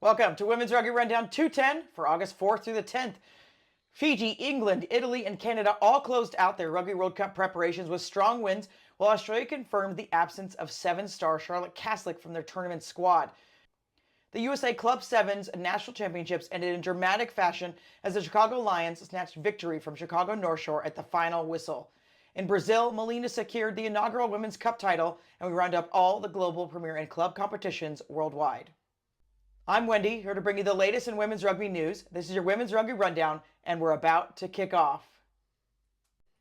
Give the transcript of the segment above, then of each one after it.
Welcome to Women's Rugby Rundown 210 for August 4th through the 10th. Fiji, England, Italy, and Canada all closed out their Rugby World Cup preparations with strong wins, while Australia confirmed the absence of seven-star Charlotte Caslick from their tournament squad. The USA Club Sevens National Championships ended in dramatic fashion as the Chicago Lions snatched victory from Chicago North Shore at the final whistle. In Brazil, Melina secured the inaugural Women's Cup title, and we round up all the global premier and club competitions worldwide. I'm Wendy, here to bring you the latest in women's rugby news. This is your Women's Rugby Rundown, and we're about to kick off.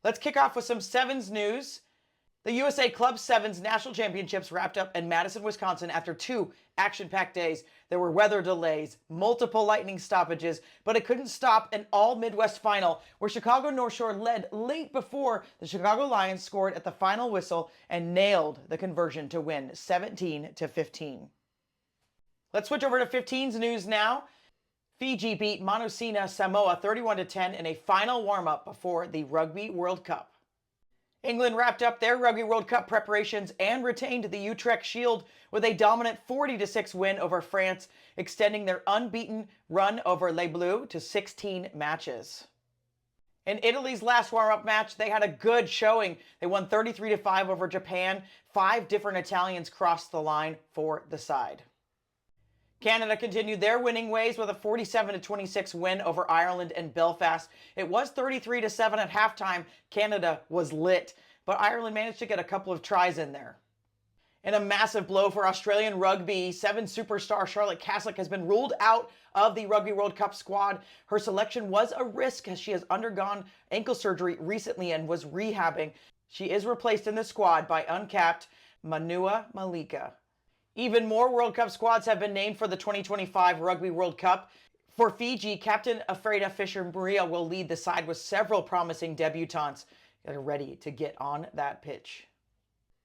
Let's kick off with some Sevens news. The USA Club Sevens National Championships wrapped up in Madison, Wisconsin after two action-packed days. There were weather delays, multiple lightning stoppages, but it couldn't stop an all-Midwest final where Chicago North Shore led late before the Chicago Lions scored at the final whistle and nailed the conversion to win 17-15. Let's switch over to 15's news now. Fiji beat Manu'a Samoa 31-10 in a final warm-up before the Rugby World Cup. England wrapped up their Rugby World Cup preparations and retained the Utrecht Shield with a dominant 40-6 win over France, extending their unbeaten run over Les Bleus to 16 matches. In Italy's last warm-up match, they had a good showing. They won 33-5 over Japan. 5 different Italians crossed the line for the side. Canada continued their winning ways with a 47-26 win over Ireland and Belfast. It was 33-7 at halftime. Canada was lit, but Ireland managed to get a couple of tries in there. In a massive blow for Australian rugby, 7 superstar Charlotte Caslick has been ruled out of the Rugby World Cup squad. Her selection was a risk as she has undergone ankle surgery recently and was rehabbing. She is replaced in the squad by uncapped Manu'a. Even more World Cup squads have been named for the 2025 Rugby World Cup. For Fiji, Captain Afreda Fisher-Maria will lead the side with several promising debutantes that are ready to get on that pitch.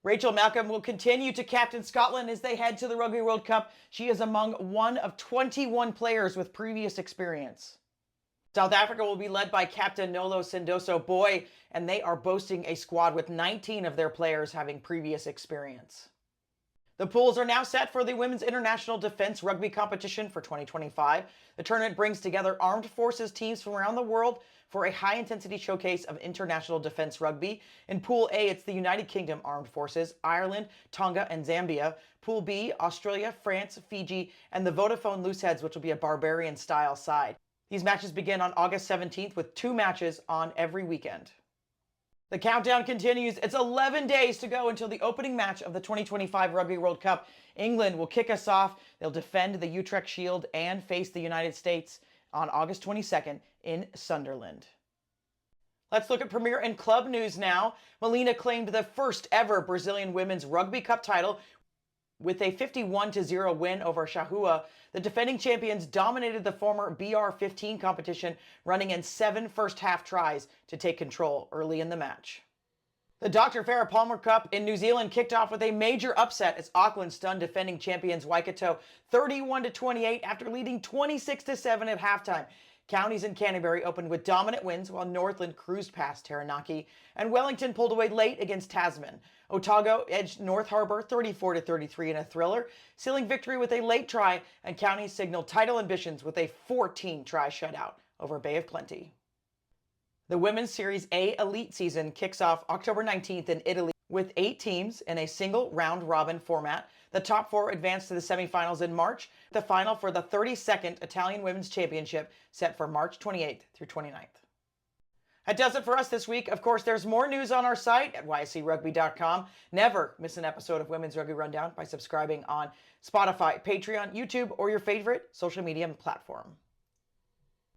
Rachel Malcolm will continue to captain Scotland as they head to the Rugby World Cup. She is among one of 21 players with previous experience. South Africa will be led by Captain Nolo Sendoso Boy, and they are boasting a squad with 19 of their players having previous experience. The pools are now set for the Women's International Defense Rugby Competition for 2025. The tournament brings together armed forces teams from around the world for a high-intensity showcase of international defense rugby. In Pool A, it's the United Kingdom Armed Forces, Ireland, Tonga, and Zambia. Pool B, Australia, France, Fiji, and the Vodafone Looseheads, which will be a barbarian-style side. These matches begin on August 17th with 2 matches on every weekend. The countdown continues. It's 11 days to go until the opening match of the 2025 Rugby World Cup. England will kick us off. They'll defend the Utrecht Shield and face the United States on August 22nd in Sunderland. Let's look at Premier and Club news now. Melina claimed the first ever Brazilian Women's Rugby Cup title with a 51-0 win over Shahua. The defending champions dominated the former BR15 competition, running in 7 first-half tries to take control early in the match. The Dr. Farah Palmer Cup in New Zealand kicked off with a major upset as Auckland stunned defending champions Waikato 31-28 after leading 26-7 at halftime. Counties and Canterbury opened with dominant wins while Northland cruised past Taranaki, and Wellington pulled away late against Tasman. Otago edged North Harbour 34-33 in a thriller, sealing victory with a late try, and Counties signaled title ambitions with a 14-try shutout over Bay of Plenty. The Women's Series A Elite season kicks off October 19th in Italy with 8 teams in a single round-robin format. The top 4 advance to the semifinals in March. The final for the 32nd Italian Women's Championship set for March 28th through 29th. That does it for us this week. Of course, there's more news on our site at yscrugby.com. Never miss an episode of Women's Rugby Rundown by subscribing on Spotify, Patreon, YouTube, or your favorite social media platform.